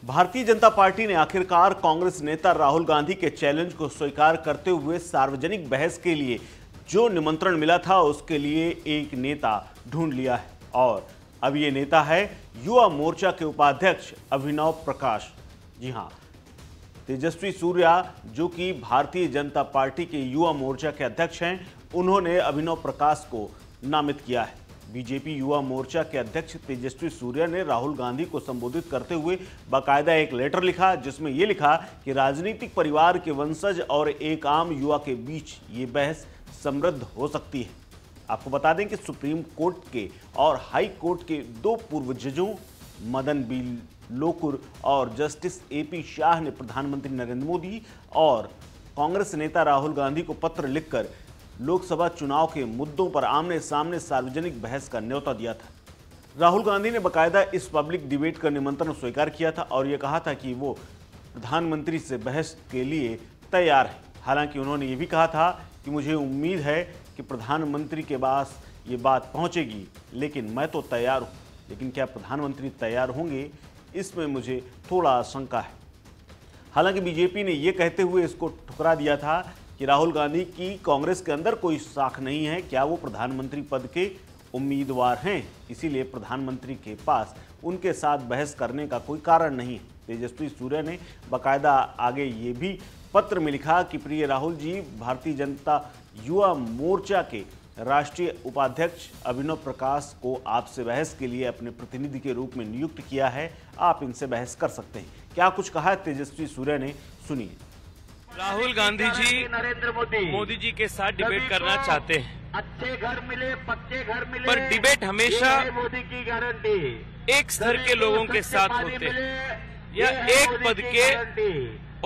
Bharatiya Janata party ने आखिरकार कांग्रेस नेता राहुल गांधी के चैलेंज को स्वीकार करते हुए सार्वजनिक बहस के लिए जो निमंत्रण मिला था उसके लिए एक नेता ढूंढ लिया है और अब ये नेता है युवा मोर्चा के उपाध्यक्ष अभिनव प्रकाश। जी हां, तेजस्वी सूर्या जो कि भारतीय जनता पार्टी के युवा मोर्चा के अध्यक्ष हैं, उन्होंने अभिनव प्रकाश को नामित किया है। बीजेपी युवा मोर्चा के अध्यक्ष तेजस्वी सूर्या ने राहुल गांधी को संबोधित करते हुए बाकायदा एक लेटर लिखा, जिसमें यह लिखा कि राजनीतिक परिवार के वंशज और एक आम युवा के बीच ये बहस समृद्ध हो सकती है। आपको बता दें कि सुप्रीम कोर्ट के और हाई कोर्ट के दो पूर्व जजों मदन बी लोकुर और जस्टिस एपी शाह ने प्रधानमंत्री नरेंद्र मोदी और कांग्रेस नेता राहुल गांधी को पत्र लिखकर लोकसभा चुनाव के मुद्दों पर आमने सामने सार्वजनिक बहस का न्योता दिया था। राहुल गांधी ने बाकायदा इस पब्लिक डिबेट का निमंत्रण स्वीकार किया था और यह कहा था कि वो प्रधानमंत्री से बहस के लिए तैयार है। हालांकि उन्होंने ये भी कहा था कि मुझे उम्मीद है कि प्रधानमंत्री के पास ये बात पहुंचेगी, लेकिन मैं तो तैयार हूं। लेकिन क्या प्रधानमंत्री तैयार होंगे, इसमें मुझे थोड़ा शंका है। हालांकि बीजेपी ने यह कहते हुए इसको ठुकरा दिया था कि राहुल गांधी की कांग्रेस के अंदर कोई साख नहीं है, क्या वो प्रधानमंत्री पद के उम्मीदवार हैं, इसीलिए प्रधानमंत्री के पास उनके साथ बहस करने का कोई कारण नहीं है। तेजस्वी सूर्या ने बाकायदा आगे ये भी पत्र में लिखा कि प्रिय राहुल जी, भारतीय जनता युवा मोर्चा के राष्ट्रीय उपाध्यक्ष अभिनव प्रकाश को आपसे बहस के लिए अपने प्रतिनिधि के रूप में नियुक्त किया है, आप इनसे बहस कर सकते हैं। क्या कुछ कहा है तेजस्वी सूर्या ने, सुनिए। राहुल गांधी जी नरेंद्र मोदी जी के साथ डिबेट करना चाहते हैं। अच्छे घर मिले, पक्के घर मिले, पर डिबेट हमेशा मोदी की गारंटी एक स्तर के लोगों के साथ होते हैं या एक पद के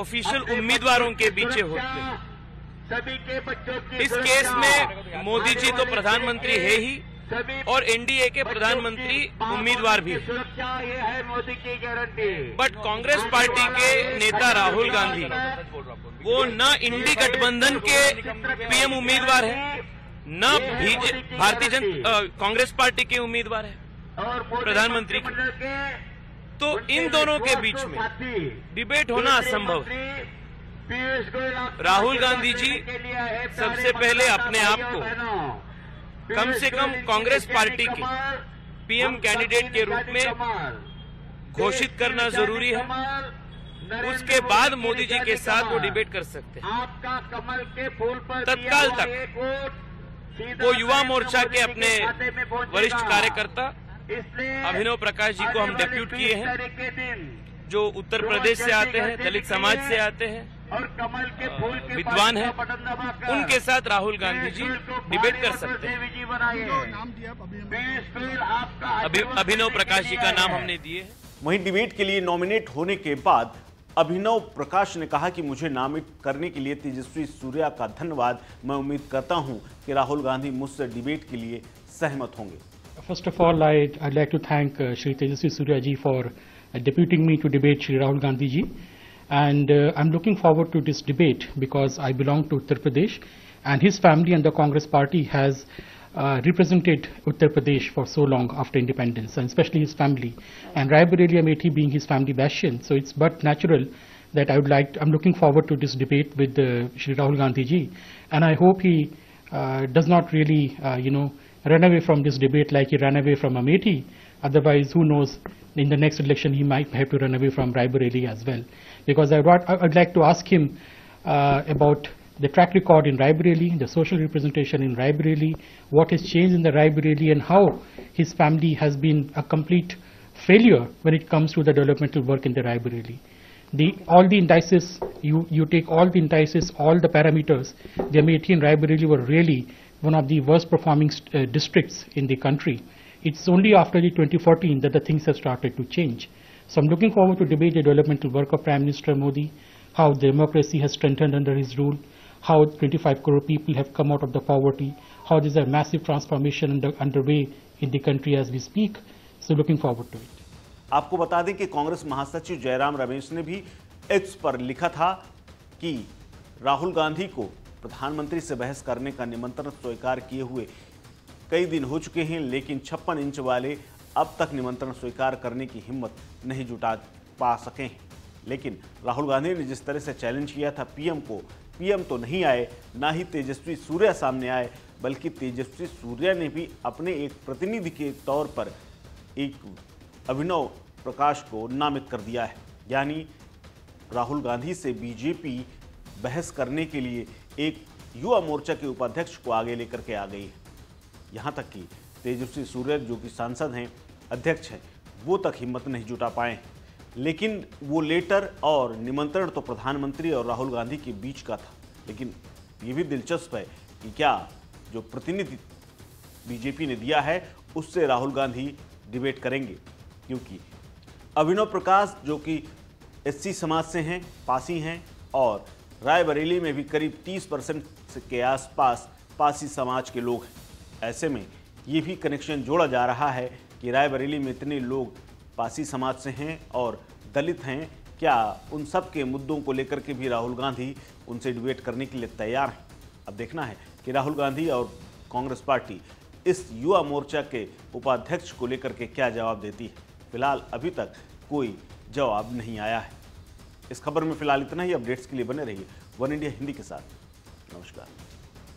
ऑफिशियल उम्मीदवारों के पीछे होते हैं। सभी के बच्चों की इस केस में मोदी जी तो प्रधानमंत्री है ही और एनडीए के प्रधानमंत्री उम्मीदवार भी है। सुरक्षा ये है मोदी की गारंटी। बट कांग्रेस पार्टी के नेता राहुल गांधी वो न इंडी गठबंधन के पीएम उम्मीदवार है, न भारतीय कांग्रेस पार्टी के उम्मीदवार है प्रधानमंत्री के। तो इन दोनों के बीच में डिबेट होना असंभव है। राहुल गांधी जी सबसे पहले अपने आप को कम से कम कांग्रेस पार्टी के पीएम कैंडिडेट के रूप में घोषित करना जरूरी है। उसके बाद मोदी जी के साथ वो डिबेट कर सकते हैं। तत्काल तक वो युवा मोर्चा के अपने वरिष्ठ कार्यकर्ता अभिनव प्रकाश जी को हम डेप्यूट किए हैं, जो उत्तर प्रदेश से आते हैं, दलित समाज से आते हैं और कमल के फूल के विद्वान हैं, उनके साथ राहुल गांधी जी डिबेट कर सकते हैं। अभिनव प्रकाश जी का नाम हमने दिए है। वहीं डिबेट के लिए नॉमिनेट होने के बाद अभिनव प्रकाश ने कहा कि मुझे नामित करने के लिए तेजस्वी सूर्या का धन्यवाद। मैं उम्मीद करता हूं कि राहुल गांधी मुझसे डिबेट के लिए सहमत होंगे। First of all, I'd like to thank Shri Tejaswi Surya ji for deputing me to debate Shri Rahul Gandhi ji, and I'm looking forward to this debate because I belong to Uttar Pradesh, and his family and the Congress party has represented Uttar Pradesh for so long after independence, and especially his family, and Raebareli Amethi being his family bastion. So it's but natural that I'm looking forward to this debate with Shri Rahul Gandhi ji, and I hope he does not really, run away from this debate like he ran away from Amethi. Otherwise, who knows, in the next election he might have to run away from Raebareli as well. Because I'd like to ask him about the track record in Raebareli, the social representation in Raebareli, what has changed in the Raebareli, and how his family has been a complete failure when it comes to the developmental work in the Raebareli. All the indices, you take all the indices, all the parameters, the Amethi and Raebareli were really one of the worst performing districts in the country. It's only after the 2014 that the things have started to change. So I'm looking forward to debate the developmental work of Prime Minister Modi, how democracy has strengthened under his rule, how 25 crore people have come out of the poverty, how there's a massive transformation underway in the country as we speak. So looking forward to it. आपको बता दें कि कांग्रेस महासचिव जयराम रमेश ने भी x पर लिखा था कि राहुल गांधी को प्रधानमंत्री से बहस करने का निमंत्रण स्वीकार किए हुए कई दिन हो चुके हैं, लेकिन 56 इंच वाले अब तक निमंत्रण स्वीकार करने की हिम्मत नहीं जुटा पा सकें। लेकिन राहुल गांधी ने जिस तरह से चैलेंज किया था पीएम को, पीएम तो नहीं आए, ना ही तेजस्वी सूर्या सामने आए, बल्कि तेजस्वी सूर्या ने भी अपने एक प्रतिनिधि के तौर पर एक अभिनव प्रकाश को नामित कर दिया है। यानी राहुल गांधी से बीजेपी बहस करने के लिए एक युवा मोर्चा के उपाध्यक्ष को आगे लेकर के आ गई है। यहाँ तक कि तेजस्वी सूर्या जो कि सांसद हैं, अध्यक्ष हैं, वो तक हिम्मत नहीं जुटा पाए। लेकिन वो लेटर और निमंत्रण तो प्रधानमंत्री और राहुल गांधी के बीच का था। लेकिन ये भी दिलचस्प है कि क्या जो प्रतिनिधि बीजेपी ने दिया है उससे राहुल गांधी डिबेट करेंगे, क्योंकि अभिनव प्रकाश जो कि एससी समाज से हैं, पासी हैं, और रायबरेली में भी करीब 30% के आसपास पासी समाज के लोग हैं। ऐसे में ये भी कनेक्शन जोड़ा जा रहा है कि रायबरेली में इतने लोग पासी समाज से हैं और दलित हैं, क्या उन सब के मुद्दों को लेकर के भी राहुल गांधी उनसे डिबेट करने के लिए तैयार हैं। अब देखना है कि राहुल गांधी और कांग्रेस पार्टी इस युवा मोर्चा के उपाध्यक्ष को लेकर के क्या जवाब देती है। फिलहाल अभी तक कोई जवाब नहीं आया है। इस खबर में फिलहाल इतना ही। अपडेट्स के लिए बने रहिए वन इंडिया हिंदी के साथ। नमस्कार।